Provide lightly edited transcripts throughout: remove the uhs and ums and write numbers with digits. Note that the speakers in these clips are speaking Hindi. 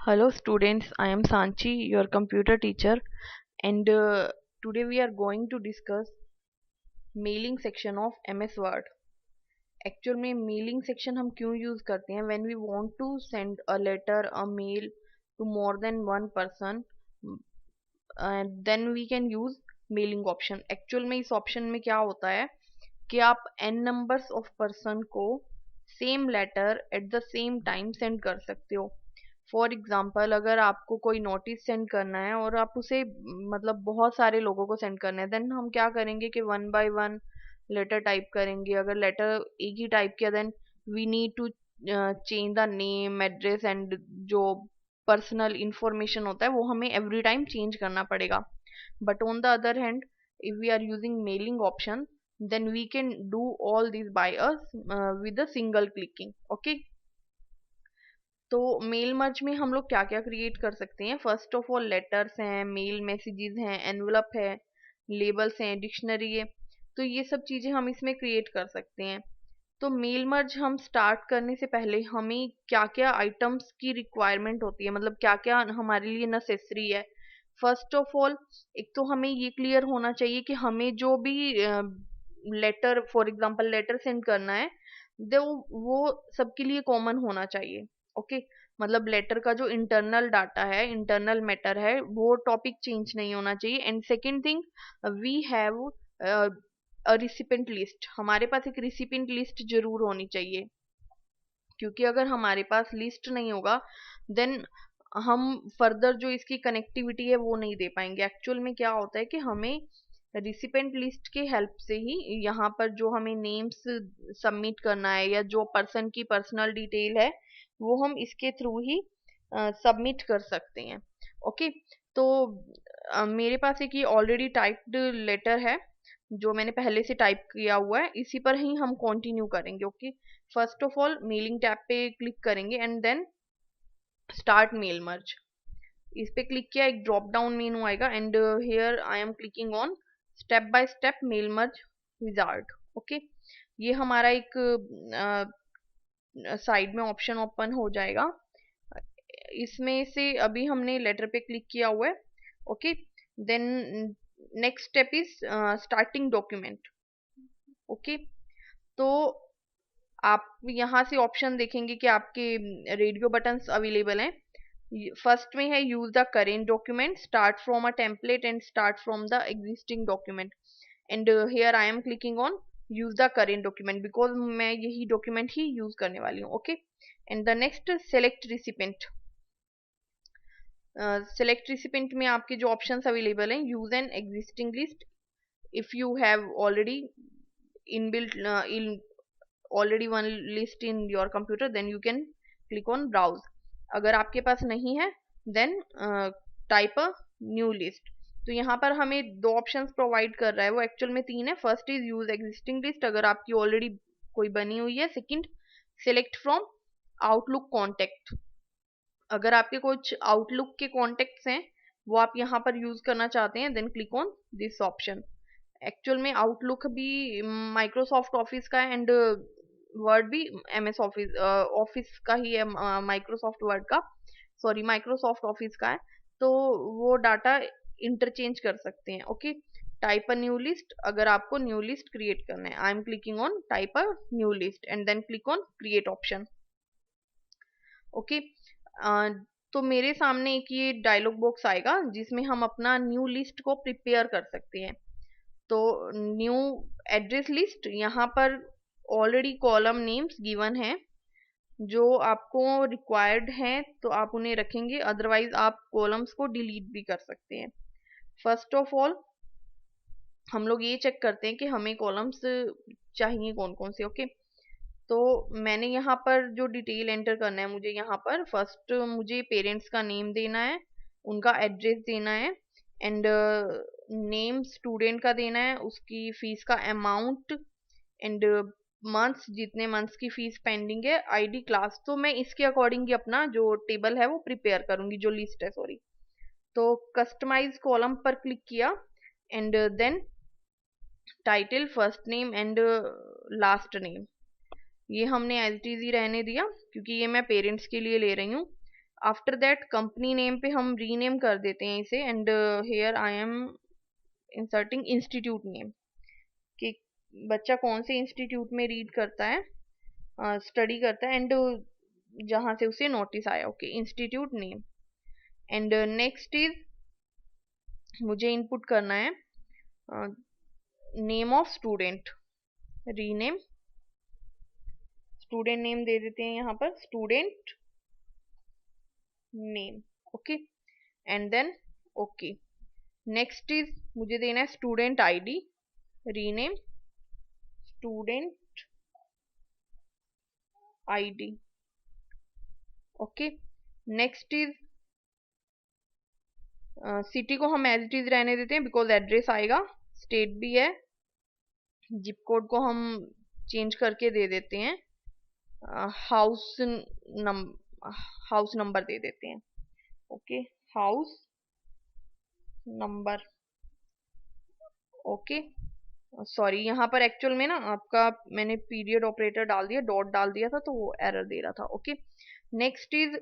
Hello students, I am Sanchi, your computer teacher, and today we are going to discuss mailing section of MS Word. Actual में mailing section हम क्यों use करते हैं? When we want to send a letter, a mail to more than one person, then we can use mailing option. Actual में इस option में क्या होता है कि आप n numbers of person को same letter at the same time send कर सकते हो. फॉर एग्जाम्पल अगर आपको कोई नोटिस सेंड करना है और आप उसे मतलब बहुत सारे लोगों को सेंड करना है, देन हम क्या करेंगे कि one by one letter type करेंगे. अगर लेटर एक ही टाइप किया then we need to change the name, address and जो पर्सनल इंफॉर्मेशन होता है वो हमें एवरी टाइम चेंज करना पड़ेगा. But on the other hand if we are using mailing option then we can do all these by us with a single clicking. Okay, तो मेल मर्ज में हम लोग क्या क्या क्रिएट कर सकते हैं? फर्स्ट ऑफ ऑल लेटर्स हैं, मेल मैसेजेस हैं, एनवलप है, लेबल्स हैं, डिक्शनरी है, तो ये सब चीजें हम इसमें क्रिएट कर सकते हैं. तो मेल मर्ज हम स्टार्ट करने से पहले हमें क्या क्या आइटम्स की रिक्वायरमेंट होती है, मतलब क्या क्या हमारे लिए नेसेसरी है. फर्स्ट ऑफ ऑल एक तो हमें ये क्लियर होना चाहिए कि हमें जो भी letter, for example letter send करना है, वो सबके लिए कॉमन होना चाहिए. ओके, मतलब लेटर का जो इंटरनल डाटा है, इंटरनल मैटर है, वो टॉपिक चेंज नहीं होना चाहिए. And second thing, we have recipient list. हमारे पास एक रिसिपेंट लिस्ट जरूर होनी चाहिए, क्योंकि अगर हमारे पास लिस्ट नहीं होगा देन हम फर्दर जो इसकी कनेक्टिविटी है वो नहीं दे पाएंगे. एक्चुअल में क्या होता है कि हमें रिसिपेंट लिस्ट के हेल्प से ही यहाँ पर जो हमें नेम्स सबमिट करना है या जो पर्सन की पर्सनल डिटेल है वो हम इसके थ्रू ही सबमिट कर सकते हैं. ओके, तो मेरे पास एक ये ऑलरेडी टाइप्ड लेटर है जो मैंने पहले से टाइप किया हुआ है, इसी पर ही हम कंटिन्यू करेंगे. Okay, first of all mailing tab पे क्लिक करेंगे and then start mail merge. इस पे क्लिक किया, एक ड्रॉप डाउन मेनू आएगा and here I am clicking on step by step mail merge wizard. Okay, ये हमारा एक साइड में ऑप्शन ओपन हो जाएगा. इसमें से अभी हमने लेटर पे क्लिक किया हुआ है. Okay, then next step is starting document. Okay, तो आप यहाँ से ऑप्शन देखेंगे कि आपके रेडियो बटन्स अवेलेबल हैं. फर्स्ट में है use the current document, start from a template and start from the existing document. And here I am clicking on use the current document because मैं यही डॉक्यूमेंट ही यूज करने वाली हूँ. Okay, and the next select recipient. Select recipient में आपके जो ऑप्शंस अवेलेबल हैं, use an existing list. If you have already inbuilt already one list in your computer then you can click on browse. अगर आपके पास नहीं है then type a new list. तो यहाँ पर हमें दो ऑप्शंस प्रोवाइड कर रहा है, वो एक्चुअल में तीन है. First is use existing list, अगर आपकी ऑलरेडी कोई बनी हुई है. Second, select from outlook contact, अगर आपके कुछ आउटलुक के कॉन्टेक्ट्स हैं वो आप यहाँ पर यूज करना चाहते हैं, then click on this option. Actual में आउटलुक भी माइक्रोसॉफ्ट ऑफिस का है एंड वर्ड भी MS ऑफिस ऑफिस का ही है, माइक्रोसॉफ्ट वर्ड का, सॉरी माइक्रोसॉफ्ट ऑफिस का है, तो वो डाटा इंटरचेंज कर सकते हैं. Okay, type a new list, अगर आपको न्यू लिस्ट क्रिएट करना है, I am clicking on type a new list and then click on create option. Okay, तो मेरे सामने एक ये डायलॉग बॉक्स आएगा जिसमें हम अपना न्यू लिस्ट को प्रिपेयर कर सकते हैं. तो न्यू एड्रेस लिस्ट, यहाँ पर ऑलरेडी कॉलम नेम्स गिवन है जो आपको रिक्वायर्ड हैं तो आप उन्हें रखेंगे, अदरवाइज आप कॉलम्स को डिलीट भी कर सकते हैं. फर्स्ट ऑफ ऑल हम लोग ये चेक करते हैं कि हमें कॉलम्स चाहिए कौन कौन से. ओके, तो मैंने यहाँ पर जो डिटेल एंटर करना है, मुझे यहाँ पर फर्स्ट मुझे पेरेंट्स का नेम देना है, उनका एड्रेस देना है एंड नेम स्टूडेंट का देना है, उसकी फीस का अमाउंट एंड मंथ्स, जितने मंथ्स की फीस पेंडिंग है, आईडी, क्लास. तो मैं इसके अकॉर्डिंग ही अपना जो टेबल है वो प्रिपेयर करूंगी, जो लिस्ट है सॉरी. तो कस्टमाइज कॉलम पर क्लिक किया and then title, first name and last name, ये हमने एज इट इज ही रहने दिया क्योंकि ये मैं पेरेंट्स के लिए ले रही हूँ. आफ्टर दैट कंपनी नेम पे हम रीनेम कर देते हैं इसे, and here I am inserting institute name, कि बच्चा कौन से इंस्टीट्यूट में रीड करता है, स्टडी करता है, एंड जहाँ से उसे नोटिस आया। Okay, institute name. And next is मुझे इनपुट करना है name of student, rename student name दे देते हैं यहाँ पर, student name. Okay, and then okay. Next is मुझे देना है student ID, rename student ID. Okay, next is city को हम एज इट इज रहने देते हैं बिकॉज एड्रेस आएगा, स्टेट भी है, जिप कोड को हम चेंज करके दे देते हैं, हाउस नंबर दे देते हैं। Okay, house number. Okay, sorry यहाँ पर एक्चुअल में ना आपका मैंने पीरियड ऑपरेटर डाल दिया, डॉट डाल दिया था, तो वो एरर दे रहा था। ओके, नेक्स्ट इज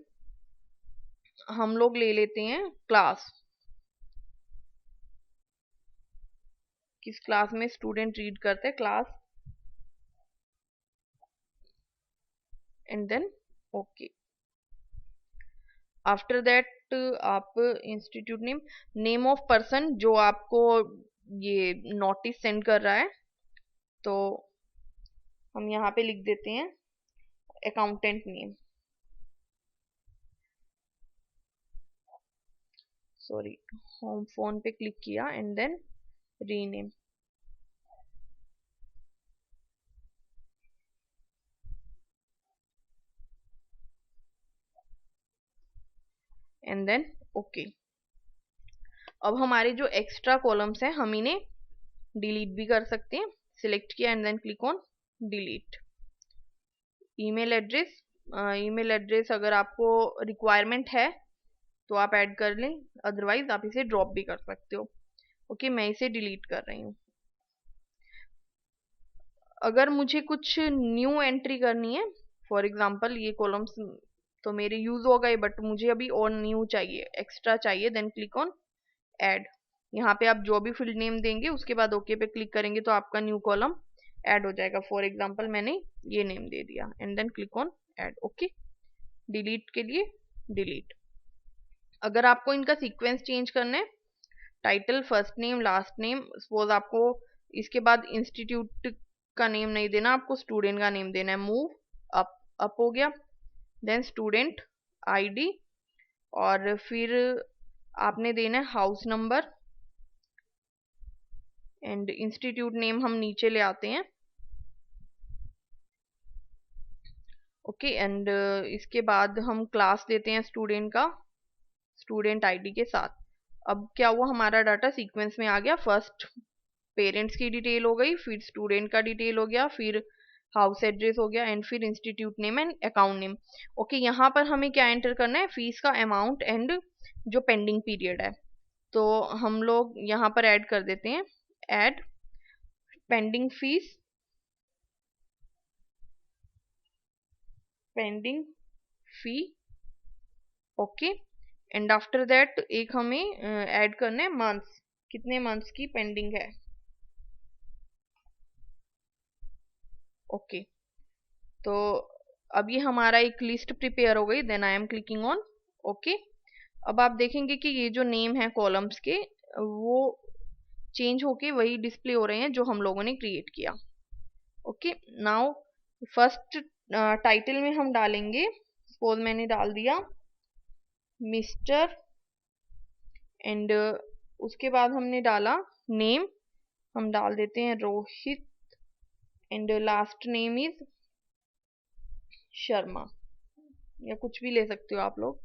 हम लोग ले लेते हैं क्लास, किस क्लास में स्टूडेंट रीड करते हैं, class, and then okay. After that आप institute name, name of person जो आपको ये नोटिस सेंड कर रहा है, तो हम यहाँ पे लिख देते हैं accountant name, sorry home phone पे क्लिक किया, and then rename. And then okay. अब हमारे जो एक्स्ट्रा कॉलम्स हैं हम इन्हें डिलीट भी कर सकते हैं, सिलेक्ट किया and then click on delete. Email address, email address अगर आपको रिक्वायरमेंट है तो आप ऐड कर लें, अदरवाइज आप इसे ड्रॉप भी कर सकते हो। ओके, मैं इसे डिलीट कर रही हूँ। अगर मुझे कुछ न्यू एंट्री करनी है, फॉर एग्जांपल ये कॉलम्स तो मेरे यूज हो गए, बट मुझे अभी और न्यू चाहिए, एक्स्ट्रा चाहिए, देन क्लिक ऑन ऐड। यहाँ पे आप जो भी फील्ड नेम देंगे उसके बाद ओके पे क्लिक करेंगे तो आपका न्यू कॉलम ऐड हो जाएगा। फॉर एग्जांपल मैंने ये नेम दे दिया, and then click on add. Okay, delete के लिए डिलीट। अगर आपको इनका सीक्वेंस चेंज करना है, title, first name, last name, suppose आपको इसके बाद इंस्टीट्यूट का नेम नहीं देना, आपको स्टूडेंट का नेम देना है, मूव अप हो गया, देन स्टूडेंट आईडी, और फिर आपने देना है house number, and institute name हम नीचे ले आते हैं। ओके, एंड इसके बाद हम क्लास देते हैं स्टूडेंट का, स्टूडेंट आईडी के साथ। अब क्या हुआ, हमारा डाटा सीक्वेंस में आ गया, फर्स्ट पेरेंट्स की डिटेल हो गई, फिर स्टूडेंट का डिटेल हो गया, फिर हाउस एड्रेस हो गया, एंड फिर institute name and account name. Okay, यहाँ पर हमें क्या एंटर करना है, फीस का अमाउंट एंड जो पेंडिंग पीरियड है, तो हम लोग यहाँ पर ऐड कर देते हैं, add pending fees, pending fee. Okay, and after that एक हमें ऐड करना है मंथ्स, कितने मंथ्स की पेंडिंग है। ओके, तो अब ये हमारा एक लिस्ट प्रिपेयर हो गई, then I am clicking on okay. अब आप देखेंगे कि ये जो नेम है कॉलम्स के वो चेंज होके वही डिस्प्ले हो रहे हैं जो हम लोगों ने क्रिएट किया। ओके, नाउ फर्स्ट टाइटल में हम डालेंगे, सपोज मैंने डाल दिया मिस्टर, एंड उसके बाद हमने डाला नेम, हम डाल देते हैं Rohit, and last name is Sharma, या कुछ भी ले सकते हो आप लोग।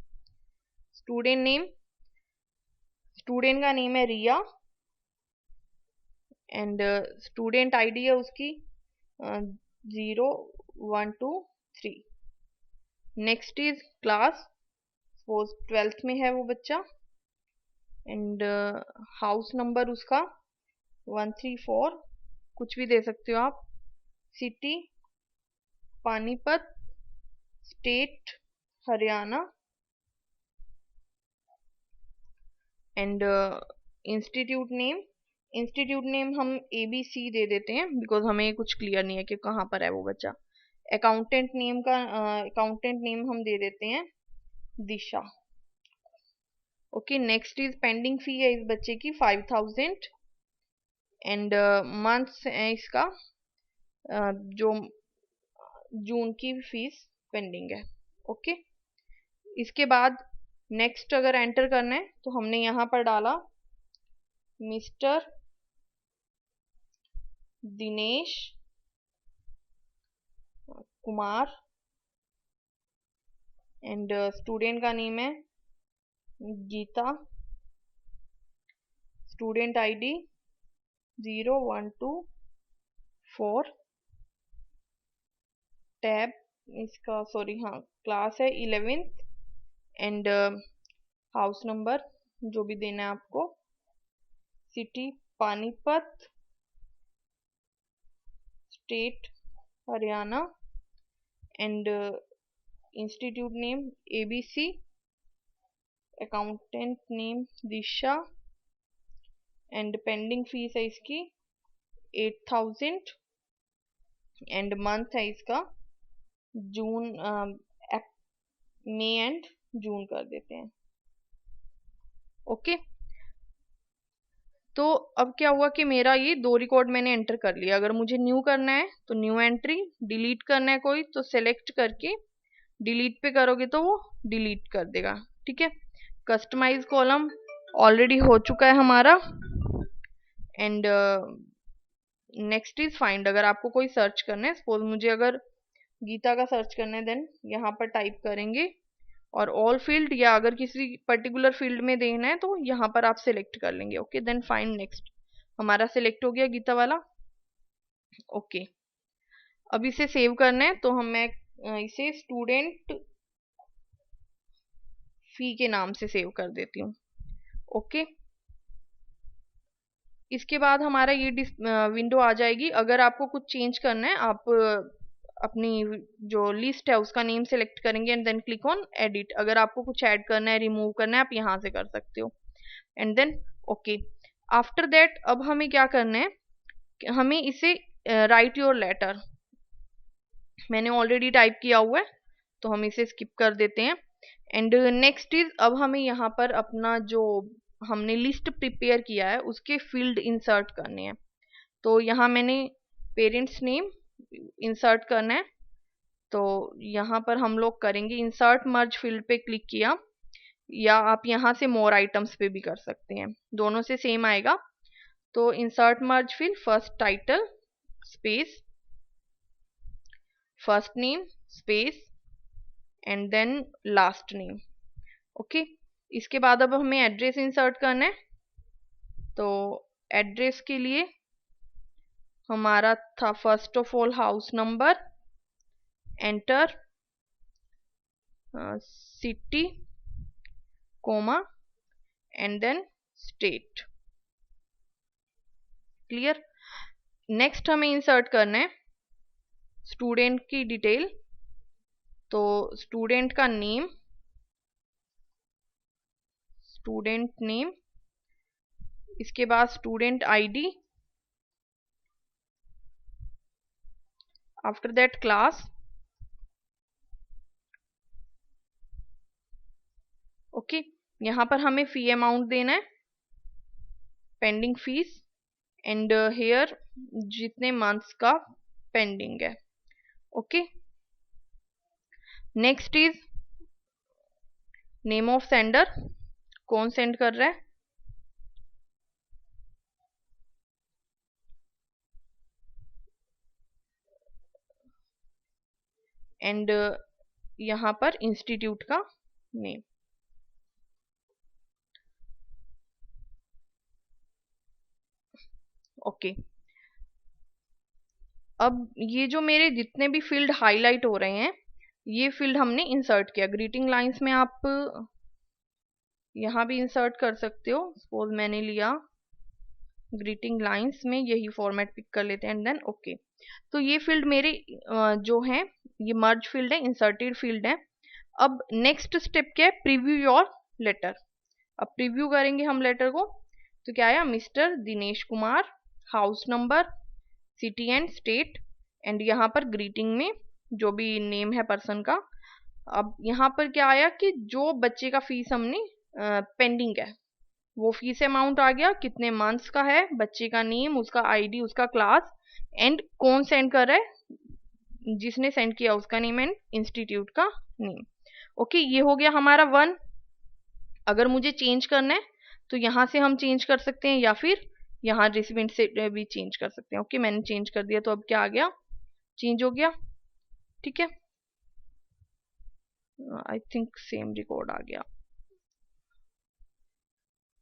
स्टूडेंट नेम, स्टूडेंट का नेम है रिया, एंड स्टूडेंट आईडी है उसकी 0123। Next is class, suppose 12th में है वो बच्चा, एंड हाउस नंबर उसका 134, कुछ भी दे सकते हो आप। City Panipat, state Haryana, and institute name हम ABC दे देते हैं बिकॉज हमें कुछ क्लियर नहीं है कि कहाँ पर है वो बच्चा। अकाउंटेंट नेम हम दे देते हैं दिशा। ओके, नेक्स्ट इज पेंडिंग फी है इस बच्चे की 5000 एंड मंथ्स है इसका जो जून की फीस पेंडिंग है। ओके, इसके बाद नेक्स्ट अगर एंटर करना है तो हमने यहाँ पर डाला mister Dinesh Kumar and student का नेम है गीता, स्टूडेंट ID 0124, टैब इसका क्लास है 11th एंड हाउस नंबर जो भी देना है आपको, city Panipat, state Haryana and institute name ABC, accountant name Disha and pending fees है इसकी 8000 एंड मंथ है इसका जून, मई एंड जून कर देते हैं। ओके, तो अब क्या हुआ कि मेरा ये 2 रिकॉर्ड मैंने एंटर कर लिया। अगर मुझे न्यू करना है तो न्यू एंट्री, डिलीट करना है कोई तो सेलेक्ट करके डिलीट पे करोगे तो वो डिलीट कर देगा। ठीक है, कस्टमाइज कॉलम ऑलरेडी हो चुका है हमारा एंड नेक्स्ट इज फाइंड। अगर आपको कोई सर्च करना है, सपोज मुझे अगर गीता का सर्च करना है देन यहाँ पर टाइप करेंगे और ऑल फील्ड, या अगर किसी पर्टिकुलर फील्ड में देना है तो यहाँ पर आप सिलेक्ट कर लेंगे। ओके, देन फाइंड नेक्स्ट, हमारा सिलेक्ट हो गया गीता वाला। ओके, अब इसे सेव करना है तो मैं इसे स्टूडेंट फी के नाम से सेव कर देती हूँ। ओके, इसके बाद हमारा ये विंडो आ जाएगी। अगर आपको कुछ चेंज करना है आप अपनी जो लिस्ट है उसका नेम सेलेक्ट करेंगे and then click on edit. अगर आपको कुछ ऐड करना है, रिमूव करना है, आप यहाँ से कर सकते हो and then okay. After that अब हमें क्या करना है, हमें इसे राइट योर लेटर, मैंने ऑलरेडी टाइप किया हुआ है तो हम इसे स्किप कर देते हैं एंड नेक्स्ट इज अब हमें यहाँ पर अपना जो हमने लिस्ट प्रिपेयर किया है उसके फील्ड इंसर्ट करने हैं। तो यहाँ मैंने पेरेंट्स नेम इंसर्ट करना है तो यहाँ पर हम लोग करेंगे इंसर्ट मर्ज फील्ड पे क्लिक किया, या आप यहाँ से मोर आइटम्स पे भी कर सकते हैं, दोनों से सेम आएगा। तो insert merge field, first title space first name space and then last name. Okay, इसके बाद अब हमें एड्रेस इंसर्ट करना है तो एड्रेस के लिए हमारा था first of all house number, enter city comma and then state. Clear, next हमें इंसर्ट करना है स्टूडेंट की डिटेल, तो स्टूडेंट का नेम, स्टूडेंट नेम, इसके बाद student ID, after that class. Okay, यहाँ पर हमें फी अमाउंट देना है, पेंडिंग फीस एंड हेयर जितने मंथ्स का पेंडिंग है। Okay, next is name of sender, कौन सेंड कर रहा है, एंड यहाँ पर इंस्टीट्यूट का नेम। ओके, अब ये जो मेरे जितने भी फील्ड हाईलाइट हो रहे हैं ये फील्ड हमने इंसर्ट किया। ग्रीटिंग लाइंस में आप यहाँ भी इंसर्ट कर सकते हो, सपोज मैंने लिया ग्रीटिंग लाइंस में यही फॉर्मेट पिक कर लेते हैं एंड देन ओके। तो ये फील्ड मेरे जो हैं ये मर्ज फील्ड है, इंसर्टेड फील्ड है। अब नेक्स्ट स्टेप क्या है, प्रीव्यू योर लेटर। अब प्रीव्यू करेंगे हम लेटर को, तो क्या आया, mister Dinesh Kumar, house number, city and state, and यहाँ पर ग्रीटिंग में जो भी नेम है पर्सन का। अब यहाँ पर क्या आया कि जो बच्चे का फीस हमने पेंडिंग है, वो फीस अमाउंट आ गया, कितने मंथ्स का है, बच्चे का नेम, उसका आईडी, उसका क्लास, एंड कौन सेंड कर रहा है, जिसने सेंड किया उसका नेम एंड इंस्टीट्यूट का नेम। ओके, ये हो गया हमारा 1। अगर मुझे चेंज करना है तो यहाँ से हम चेंज कर सकते हैं या फिर यहाँ रिसिपेंट से भी चेंज कर सकते हैं। ओके, मैंने चेंज कर दिया, तो अब क्या आ गया, चेंज हो गया। ठीक है, आई थिंक सेम रिकॉर्ड आ गया,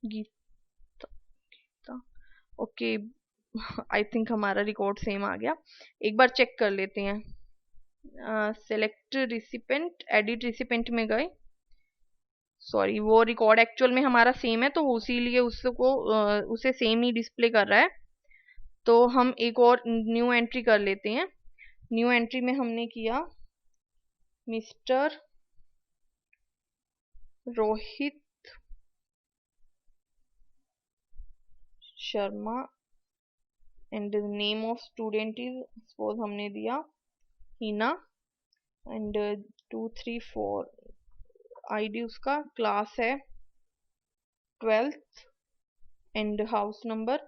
Geeta Geeta. Okay, I think हमारा रिकॉर्ड सेम आ गया। एक बार चेक कर लेते हैं। सेलेक्ट रिसिपेंट, एडिट रिसिपेंट में गए, सॉरी वो रिकॉर्ड एक्चुअल में हमारा सेम है, तो उसीलिए उसको उसे सेम ही डिस्प्ले कर रहा है। तो हम एक और न्यू एंट्री कर लेते हैं। न्यू एंट्री में हमने किया Mister Rohit Sharma and name of student is, suppose हमने दिया हिना, एंड 234 आईडी उसका, क्लास है 12th, and house number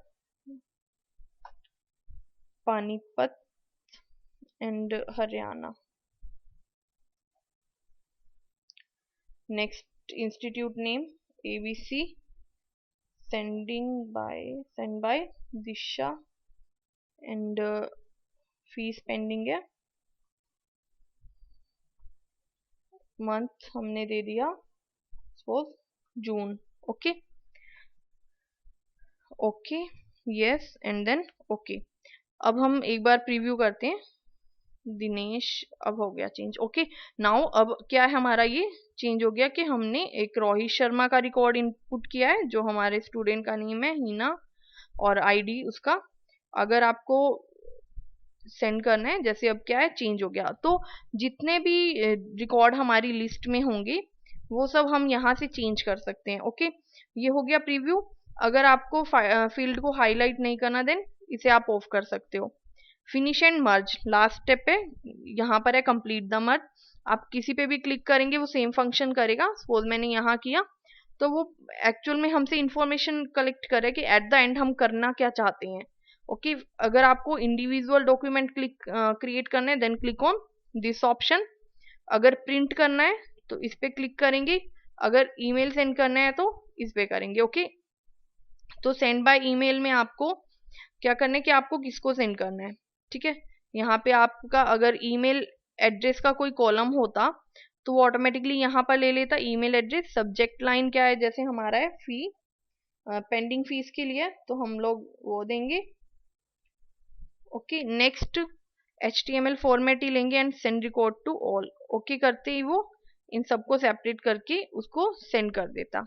Panipat and Haryana. Next institute name ABC, send by Disha, and fees pending है, मंथ हमने दे दिया suppose June. Okay okay, yes, and then okay. अब हम एक बार प्रीव्यू करते हैं, दिनेश, अब हो गया चेंज। ओके, नाउ अब क्या है हमारा, ये चेंज हो गया कि हमने एक रोहित शर्मा का रिकॉर्ड इनपुट किया है, जो हमारे स्टूडेंट का नेम है हिना, और आईडी उसका। अगर आपको सेंड करना है, जैसे अब क्या है, चेंज हो गया, तो जितने भी रिकॉर्ड हमारी लिस्ट में होंगे वो सब हम यहाँ से चेंज कर सकते हैं। ओके, ये हो गया प्रीव्यू। अगर आपको फील्ड को हाईलाइट नहीं करना, देन इसे आप ऑफ कर सकते हो। Finish and merge last step है, यहाँ पर है कंप्लीट द मर्ज। आप किसी पे भी क्लिक करेंगे वो सेम फंक्शन करेगा। सपोज मैंने यहाँ किया, तो वो एक्चुअल में हमसे इंफॉर्मेशन कलेक्ट करे कि एट द एंड हम करना क्या चाहते हैं। ओके, अगर आपको इंडिविजुअल डॉक्यूमेंट क्रिएट करना है, then click on this option. अगर प्रिंट करना है तो इस पे क्लिक करेंगे, अगर ईमेल सेंड करना है तो इस पे करेंगे। ओके, तो सेंड बाय ईमेल में आपको क्या करना है कि आपको किसको सेंड करना है। ठीक है, यहाँ पे आपका अगर ईमेल एड्रेस का कोई कॉलम होता तो वो ऑटोमेटिकली यहाँ पर ले लेता ईमेल एड्रेस। सब्जेक्ट लाइन क्या है, जैसे हमारा है फी, पेंडिंग फीस के लिए, तो हम लोग वो देंगे। ओके, नेक्स्ट HTML फॉर्मेट ही लेंगे and send record to all. Okay करते ही वो इन सबको सेपरेट करके उसको सेंड कर देता।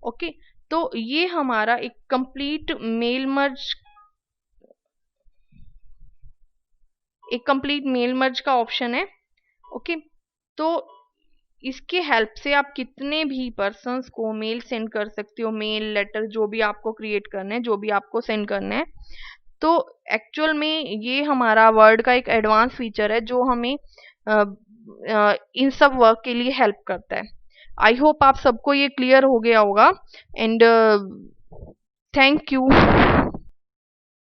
ओके, तो ये हमारा एक कंप्लीट मेल मर्ज का ऑप्शन है। ओके, तो इसके हेल्प से आप कितने भी पर्सन्स को मेल सेंड कर सकते हो, मेल, लेटर, जो भी आपको क्रिएट करना है, जो भी आपको सेंड करना है। तो एक्चुअल में ये हमारा वर्ड का एक एडवांस फीचर है जो हमें इन सब वर्क के लिए हेल्प करता है। आई होप आप सबको ये क्लियर हो गया होगा, एंड थैंक यू।